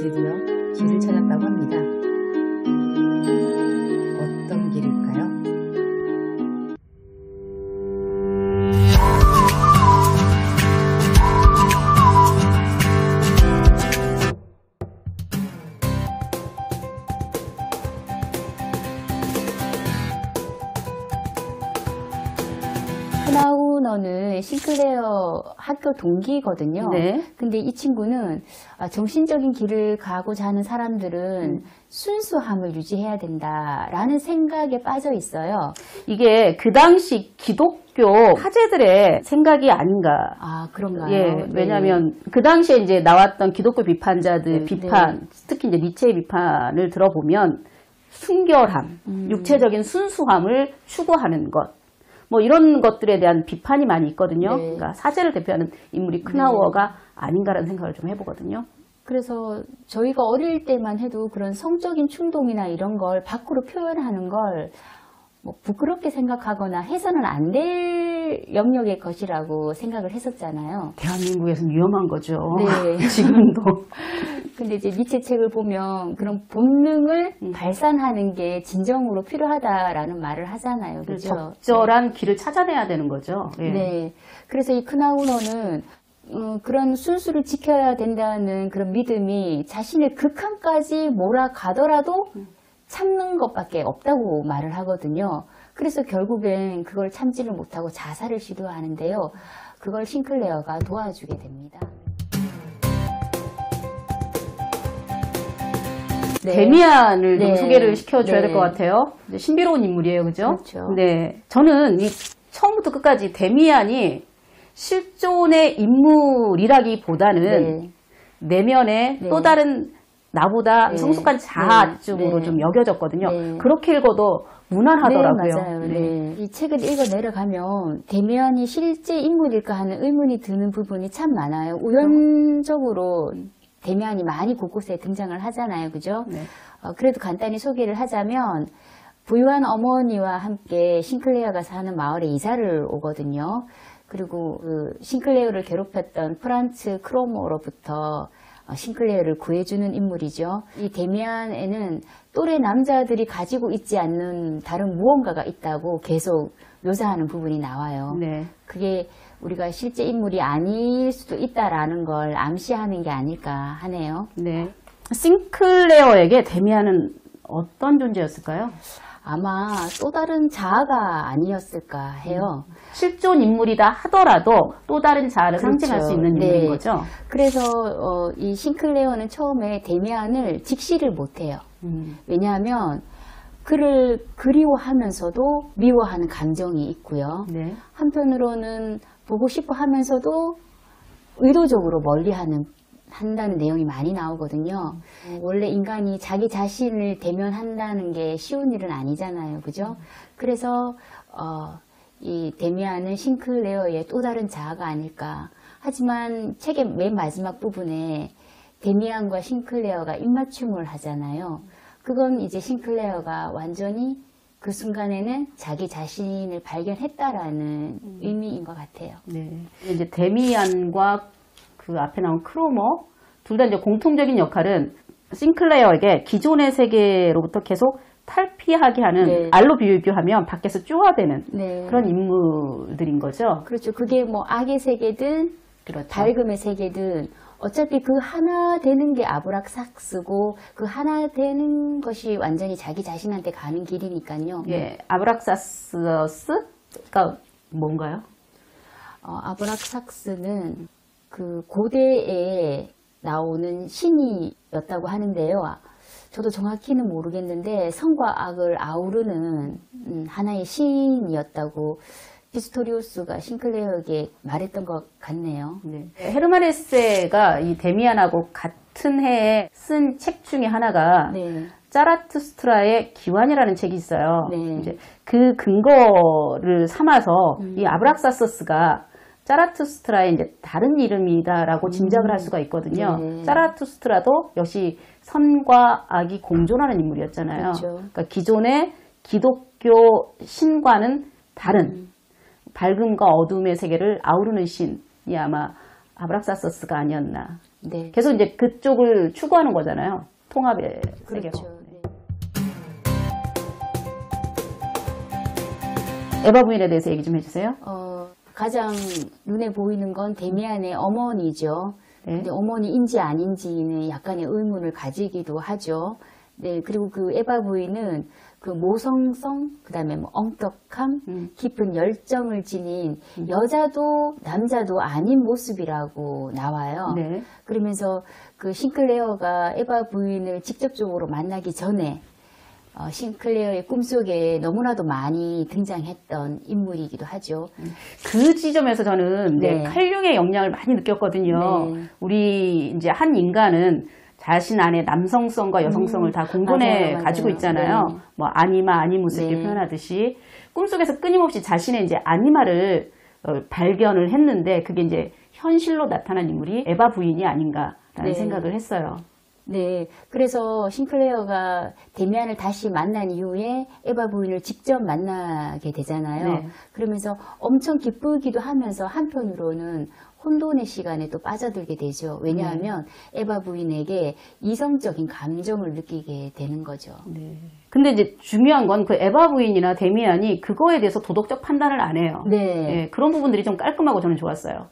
드디어 길을 찾았다고 합니다. 어떤 길일까요? 크나우너는 싱클레어 학교 동기거든요. 네. 근데 이 친구는 정신적인 길을 가고자 하는 사람들은 순수함을 유지해야 된다라는 생각에 빠져 있어요. 이게 그 당시 기독교 사제들의 생각이 아닌가. 아, 그런가요? 예, 네. 왜냐하면 그 당시에 이제 나왔던 기독교 비판자들 네, 비판, 특히 이제 니체의 비판을 들어보면 순결함, 육체적인 순수함을 추구하는 것, 뭐 이런 것들에 대한 비판이 많이 있거든요. 네. 그러니까 사제를 대표하는 인물이 크나우어가 아닌가라는 생각을 좀 해보거든요. 그래서 저희가 어릴 때만 해도 그런 성적인 충동이나 이런 걸 밖으로 표현하는 걸 뭐 부끄럽게 생각하거나 해서는 안 될 영역의 것이라고 생각을 했었잖아요. 대한민국에서는 위험한 거죠. 네. 지금도. 근데 이제 니체 책을 보면 그런 본능을 발산하는 게 진정으로 필요하다라는 말을 하잖아요. 그죠? 적절한 길을 찾아내야 되는 거죠. 예. 네. 그래서 이 크나우너는 그런 순수를 지켜야 된다는 그런 믿음이 자신의 극한까지 몰아가더라도 참는 것밖에 없다고 말을 하거든요. 그래서 결국엔 그걸 참지를 못하고 자살을 시도하는데요. 그걸 싱클레어가 도와주게 됩니다. 네. 데미안을 좀 네. 소개를 시켜줘야 네. 될 것 같아요. 신비로운 인물이에요, 그죠? 그렇죠. 네, 저는 처음부터 끝까지 데미안이 실존의 인물이라기보다는 네. 내면에 네. 또 다른 나보다 네. 성숙한 자아 쪽으로 네. 좀 여겨졌거든요. 네. 그렇게 읽어도 무난하더라고요. 네, 맞아요. 네. 이 책을 읽어 내려가면 데미안이 실제 인물일까 하는 의문이 드는 부분이 참 많아요. 우연적으로 데미안이 많이 곳곳에 등장을 하잖아요. 그죠? 네. 그래도 간단히 소개를 하자면 부유한 어머니와 함께 싱클레어가 사는 마을에 이사를 오거든요. 그리고 그 싱클레어를 괴롭혔던 프란츠 크로모로부터 싱클레어를 구해주는 인물이죠. 이 데미안에는 또래 남자들이 가지고 있지 않는 다른 무언가가 있다고 계속 묘사하는 부분이 나와요. 네. 그게 우리가 실제 인물이 아닐 수도 있다라는 걸 암시하는 게 아닐까 하네요. 네. 싱클레어에게 데미안은 어떤 존재였을까요? 아마 또 다른 자아가 아니었을까 해요. 실존 인물이다 하더라도 또 다른 자아를 그렇죠. 상징할 수 있는 네. 인물인 거죠. 그래서 이 싱클레어는 처음에 데미안을 직시를 못해요. 왜냐하면 그를 그리워하면서도 미워하는 감정이 있고요. 네. 한편으로는 보고 싶어 하면서도 의도적으로 한다는 내용이 많이 나오거든요. 원래 인간이 자기 자신을 대면한다는 게 쉬운 일은 아니잖아요. 그죠? 그래서 이 데미안은 싱클레어의 또 다른 자아가 아닐까. 하지만 책의 맨 마지막 부분에 데미안과 싱클레어가 입맞춤을 하잖아요. 그건 이제 싱클레어가 완전히 그 순간에는 자기 자신을 발견했다라는 의미인 것 같아요. 네. 이제 데미안과 그 앞에 나온 크로모 둘 다 이제 공통적인 역할은 싱클레어에게 기존의 세계로부터 계속 탈피하게 하는 네. 알로 비교하면 밖에서 쪼아대는 네. 그런 인물들인 거죠. 그렇죠. 그게 뭐 악의 세계든 그렇죠. 밝음의 세계든 어차피 그 하나 되는 게 아브락삭스고 그 하나 되는 것이 완전히 자기 자신한테 가는 길이니까요. 예, 아브락사스가 뭔가요? 아브락삭스는 그 고대에 나오는 신이었다고 하는데요. 저도 정확히는 모르겠는데 선과 악을 아우르는 하나의 신이었다고 피스토리우스가 싱클레어에게 말했던 것 같네요. 네. 헤르만 헤세가 이 데미안하고 같은 해에 쓴 책 중에 하나가 네. 짜라투스트라의 기환이라는 책이 있어요. 네. 이제 그 근거를 삼아서 이 아브락사스가 짜라투스트라의 이제 다른 이름이다라고 짐작을 할 수가 있거든요. 네. 짜라투스트라도 역시 선과 악이 공존하는 인물이었잖아요. 그렇죠. 그러니까 기존의 기독교 신과는 다른 밝음과 어둠의 세계를 아우르는 신이 아마 아브락사서스가 아니었나. 네. 계속 이제 그쪽을 추구하는 거잖아요. 통합의 세계로. 그렇죠. 네. 에바 부인에 대해서 얘기 좀 해주세요. 가장 눈에 보이는 건 데미안의 어머니죠. 네. 근데 어머니인지 아닌지는 약간의 의문을 가지기도 하죠. 네, 그리고 그 에바 부인은 그 모성성, 그 다음에 뭐 엄격함, 깊은 열정을 지닌 여자도 남자도 아닌 모습이라고 나와요. 네. 그러면서 그 싱클레어가 에바 부인을 직접적으로 만나기 전에 싱클레어의 꿈속에 너무나도 많이 등장했던 인물이기도 하죠. 그 지점에서 저는 네. 칼융의 영향을 많이 느꼈거든요. 네. 우리 이제 한 인간은 자신 안에 남성성과 여성성을 다 공존해 맞아요. 가지고 있잖아요. 네. 뭐 아니마, 아니무스 이렇게 네. 표현하듯이 꿈속에서 끊임없이 자신의 이제 아니마를 발견을 했는데 그게 이제 현실로 나타난 인물이 에바 부인이 아닌가라는 네. 생각을 했어요. 네, 그래서 싱클레어가 데미안을 다시 만난 이후에 에바 부인을 직접 만나게 되잖아요. 네. 그러면서 엄청 기쁘기도 하면서 한편으로는 혼돈의 시간에 또 빠져들게 되죠. 왜냐하면 에바 부인에게 이성적인 감정을 느끼게 되는 거죠. 네. 근데 이제 중요한 건 그 에바 부인이나 데미안이 그거에 대해서 도덕적 판단을 안 해요. 네. 그런 부분들이 좀 깔끔하고 저는 좋았어요.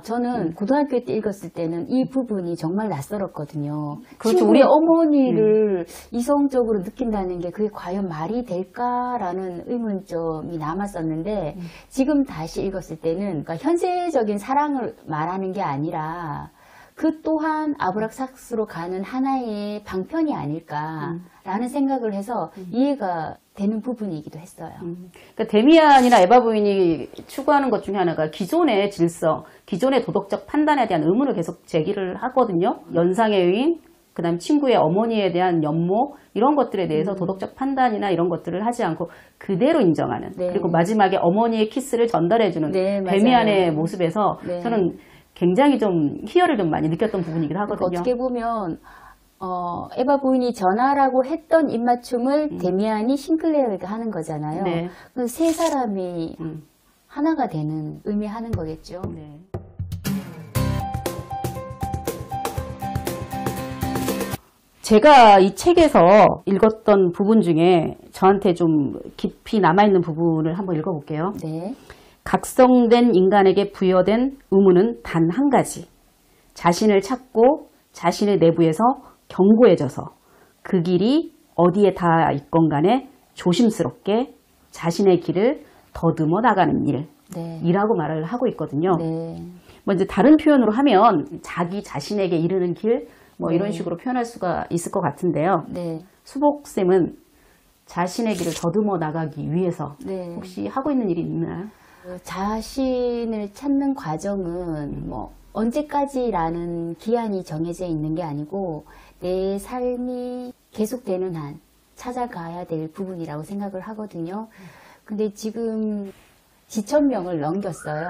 저는 고등학교 때 읽었을 때는 이 부분이 정말 낯설었거든요. 그렇죠. 친구의 우리- 어머니를 이성적으로 느낀다는 게 그게 과연 말이 될까라는 의문점이 남았었는데 지금 다시 읽었을 때는 그러니까 현세적인 사랑을 말하는 게 아니라 그 또한 아브락삭스로 가는 하나의 방편이 아닐까라는 생각을 해서 이해가 되는 부분이기도 했어요. 그러니까 데미안이나 에바 부인이 추구하는 것 중에 하나가 기존의 질서, 기존의 도덕적 판단에 대한 의문을 계속 제기를 하거든요. 연상의 의인, 그다음 친구의 어머니에 대한 연모 이런 것들에 대해서 도덕적 판단이나 이런 것들을 하지 않고 그대로 인정하는. 네. 그리고 마지막에 어머니의 키스를 전달해주는 네, 맞아요. 데미안의 모습에서 네. 저는 굉장히 좀 희열을 좀 많이 느꼈던 부분이긴 그러니까 하거든요. 어떻게 보면 에바 부인이 전하라고 했던 입맞춤을 데미안이 싱클레어에게 하는 거잖아요. 네. 그 세 사람이 음. 하나가 되는 의미하는 거겠죠. 네. 제가 이 책에서 읽었던 부분 중에 저한테 좀 깊이 남아있는 부분을 한번 읽어볼게요. 네. 각성된 인간에게 부여된 의무는 단 한 가지. 자신을 찾고 자신의 내부에서 견고해져서 그 길이 어디에 닿아 있건 간에 조심스럽게 자신의 길을 더듬어 나가는 네. 일이라고 말을 하고 있거든요. 네. 뭐 이제 다른 표현으로 하면 자기 자신에게 이르는 길, 뭐 네. 이런 식으로 표현할 수가 있을 것 같은데요. 네. 수복쌤은 자신의 길을 더듬어 나가기 위해서 네. 혹시 하고 있는 일이 있나요? 자신을 찾는 과정은 뭐 언제까지라는 기한이 정해져 있는 게 아니고 내 삶이 계속되는 한 찾아가야 될 부분이라고 생각을 하거든요. 근데 지금 지천명을 넘겼어요.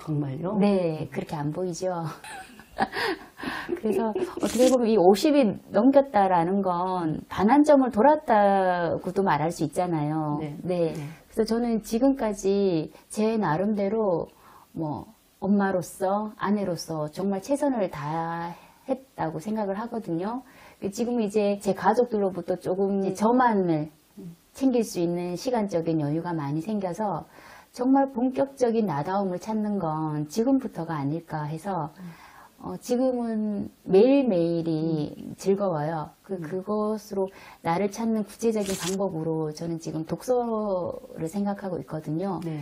정말요? 네, 그렇게 안 보이죠. 그래서 어떻게 보면 이 50이 넘겼다라는 건 반환점을 돌았다고도 말할 수 있잖아요. 네. 네. 그래서 저는 지금까지 제 나름대로 뭐 엄마로서 아내로서 정말 최선을 다했다고 생각을 하거든요. 지금 이제 제 가족들로부터 조금 저만을 챙길 수 있는 시간적인 여유가 많이 생겨서 정말 본격적인 나다움을 찾는 건 지금부터가 아닐까 해서 지금은 매일매일이 즐거워요. 그것으로 나를 찾는 구체적인 방법으로 저는 지금 독서를 생각하고 있거든요. 네.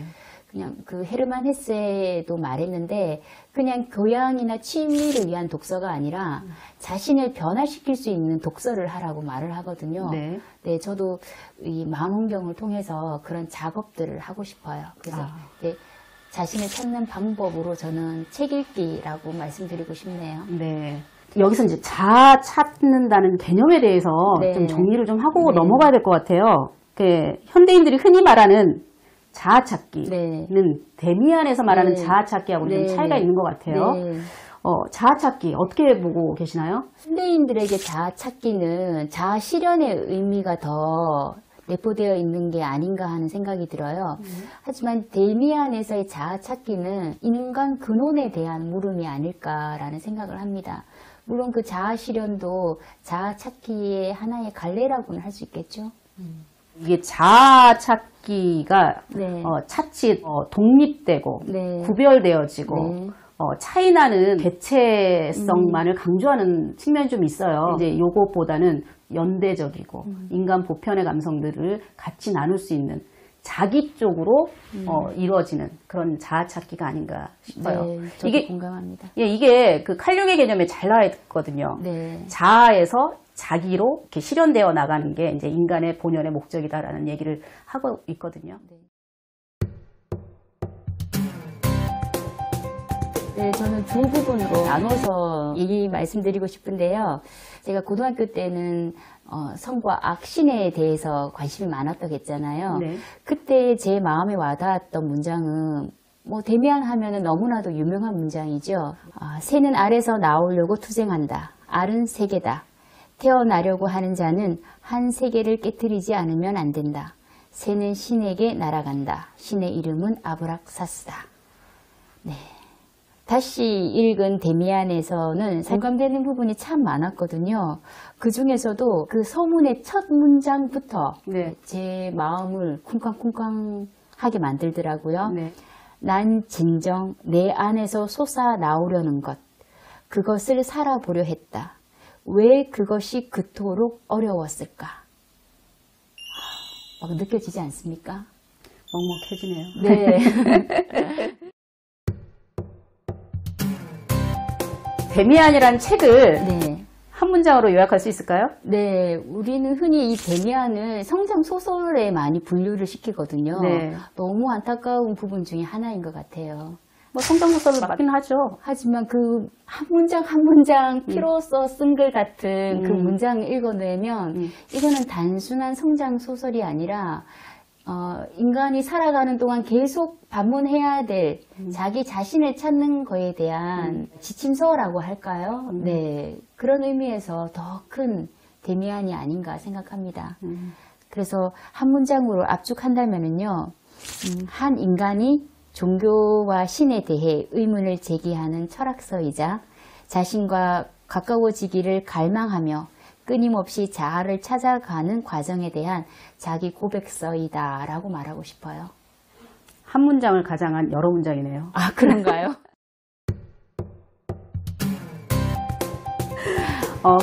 그냥 그 헤르만 헤세도 말했는데 그냥 교양이나 취미를 위한 독서가 아니라 자신을 변화시킬 수 있는 독서를 하라고 말을 하거든요. 네. 네, 저도 이 망원경을 통해서 그런 작업들을 하고 싶어요. 그래서 네, 자신을 찾는 방법으로 저는 책 읽기라고 말씀드리고 싶네요. 네. 여기서 이제 자아 찾는다는 개념에 대해서 네. 좀 정리를 좀 하고 네. 넘어가야 될 것 같아요. 그 현대인들이 흔히 말하는 자아 찾기는 네. 데미안에서 말하는 네. 자아 찾기하고는 좀 네. 차이가 있는 것 같아요. 네. 자아 찾기 어떻게 보고 계시나요? 현대인들에게 자아 찾기는 자아 실현의 의미가 더 내포되어 있는 게 아닌가 하는 생각이 들어요. 하지만 데미안에서의 자아 찾기는 인간 근원에 대한 물음이 아닐까라는 생각을 합니다. 물론 그 자아 실현도 자아 찾기의 하나의 갈래라고는 할 수 있겠죠. 이게 자아 찾기가 네. 차치 독립되고 네. 구별되어지고 네. 차이나는 개체성만을 강조하는 측면이 좀 있어요. 이제 요것보다는 연대적이고 인간 보편의 감성들을 같이 나눌 수 있는 자기 쪽으로 이루어지는 그런 자아 찾기가 아닌가 싶어요. 네, 저도 이게 공감합니다. 이게 그 칼융의 개념에 잘 나와 있거든요. 네. 자아에서 자기로 이렇게 실현되어 나가는 게 이제 인간의 본연의 목적이다라는 얘기를 하고 있거든요. 네, 저는 두 부분으로 나눠서 얘기 말씀드리고 싶은데요. 제가 고등학교 때는 성과 악신에 대해서 관심이 많았다고 했잖아요. 네. 그때 제 마음에 와닿았던 문장은 뭐 데미안 하면은 너무나도 유명한 문장이죠. 새는 알에서 나오려고 투쟁한다. 알은 세계다. 태어나려고 하는 자는 한 세계를 깨뜨리지 않으면 안 된다. 새는 신에게 날아간다. 신의 이름은 아브락사스다. 네. 다시 읽은 데미안에서는 공감되는 부분이 참 많았거든요. 그 중에서도 그 서문의 첫 문장부터 네. 제 마음을 쿵쾅쿵쾅하게 만들더라고요. 네. 난 진정 내 안에서 솟아 나오려는 것, 그것을 살아보려 했다. 왜 그것이 그토록 어려웠을까? 막 느껴지지 않습니까? 먹먹해지네요. 네. 데미안이라는 책을 네. 한 문장으로 요약할 수 있을까요? 네, 우리는 흔히 이 데미안을 성장 소설에 많이 분류를 시키거든요. 네. 너무 안타까운 부분 중에 하나인 것 같아요. 뭐 성장소설로 맞긴 하죠. 하지만 그 한 문장 한 문장 피로써 쓴 글 같은 그 문장을 읽어내면 이거는 단순한 성장 소설이 아니라 인간이 살아가는 동안 계속 반문해야 될 자기 자신을 찾는 거에 대한 지침서라고 할까요? 네, 그런 의미에서 더 큰 데미안이 아닌가 생각합니다. 그래서 한 문장으로 압축한다면은요, 한 인간이 종교와 신에 대해 의문을 제기하는 철학서이자 자신과 가까워지기를 갈망하며 끊임없이 자아를 찾아가는 과정에 대한 자기 고백서이다라고 말하고 싶어요. 한 문장을 가장한 여러 문장이네요. 아, 그런가요?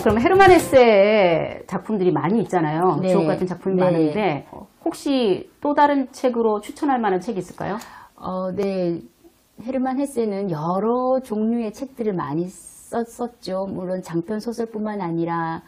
그럼 헤르만 헤세의 작품들이 많이 있잖아요. 네. 주옥 같은 작품이 네. 많은데 혹시 또 다른 책으로 추천할 만한 책이 있을까요? 네. 헤르만 헤세는 여러 종류의 책들을 많이 썼었죠. 물론 장편 소설뿐만 아니라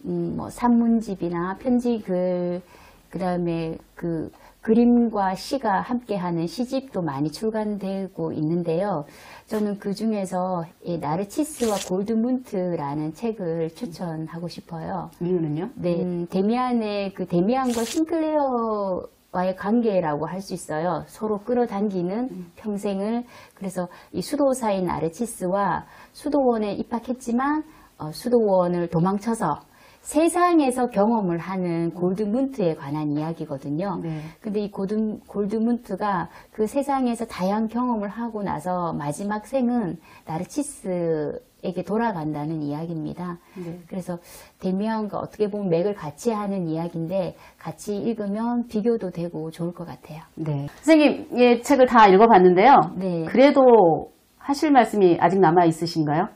뭐 산문집이나 편지글, 그다음에 그 그림과 시가 함께하는 시집도 많이 출간되고 있는데요. 저는 그 중에서 이 나르치스와 골드문트라는 책을 추천하고 싶어요. 이유는요? 네, 데미안의 그 데미안과 싱클레어와의 관계라고 할 수 있어요. 서로 끌어당기는 평생을. 그래서 이 수도사인 나르치스와 수도원에 입학했지만 수도원을 도망쳐서 세상에서 경험을 하는 골드문트에 관한 이야기거든요. 네. 근데 이 골드문트가 그 세상에서 다양한 경험을 하고 나서 마지막 생은 나르치스에게 돌아간다는 이야기입니다. 네. 그래서 데미안과 어떻게 보면 맥을 같이 하는 이야기인데 같이 읽으면 비교도 되고 좋을 것 같아요. 네. 선생님의 책을 다 읽어봤는데요. 네. 그래도 하실 말씀이 아직 남아 있으신가요?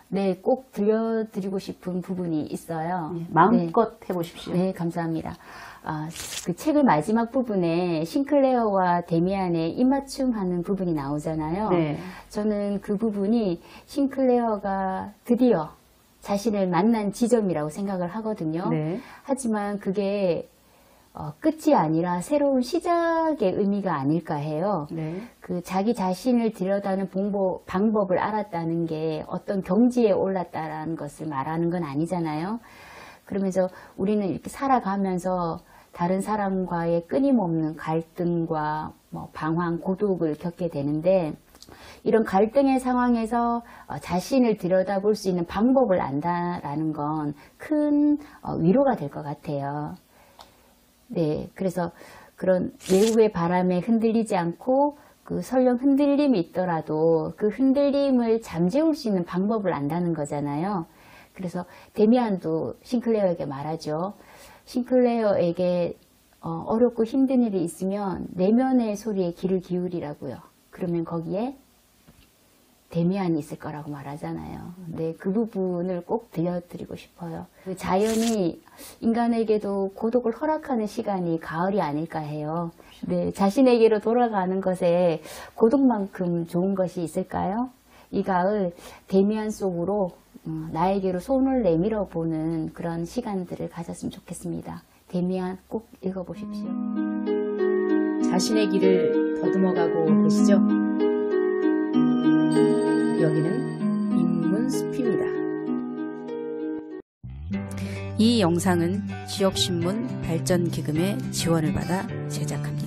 네, 꼭 들려드리고 싶은 부분이 있어요. 마음껏 해보십시오. 네, 감사합니다. 그 책의 마지막 부분에 싱클레어와 데미안의 입맞춤하는 부분이 나오잖아요. 네. 저는 그 부분이 싱클레어가 드디어 자신을 만난 지점이라고 생각을 하거든요. 네. 하지만 그게 끝이 아니라 새로운 시작의 의미가 아닐까 해요. 네. 그 자기 자신을 들여다는 방법을 알았다는 게 어떤 경지에 올랐다라는 것을 말하는 건 아니잖아요. 그러면서 우리는 이렇게 살아가면서 다른 사람과의 끊임없는 갈등과 뭐 방황, 고독을 겪게 되는데 이런 갈등의 상황에서 자신을 들여다볼 수 있는 방법을 안다라는 건 큰 위로가 될 것 같아요. 네, 그래서 그런 외부의 바람에 흔들리지 않고 그 설령 흔들림이 있더라도 그 흔들림을 잠재울 수 있는 방법을 안다는 거잖아요. 그래서 데미안도 싱클레어에게 말하죠. 싱클레어에게 어렵고 힘든 일이 있으면 내면의 소리에 귀를 기울이라고요. 그러면 거기에 데미안이 있을 거라고 말하잖아요. 네, 그 부분을 꼭 들려드리고 싶어요. 그 자연이 인간에게도 고독을 허락하는 시간이 가을이 아닐까 해요. 네, 자신에게로 돌아가는 것에 고독만큼 좋은 것이 있을까요? 이 가을 데미안 속으로 나에게로 손을 내밀어 보는 그런 시간들을 가졌으면 좋겠습니다. 데미안 꼭 읽어보십시오. 자신의 길을 더듬어가고 계시죠? 여기는 인문숲입니다. 이 영상은 지역신문 발전기금의 지원을 받아 제작합니다.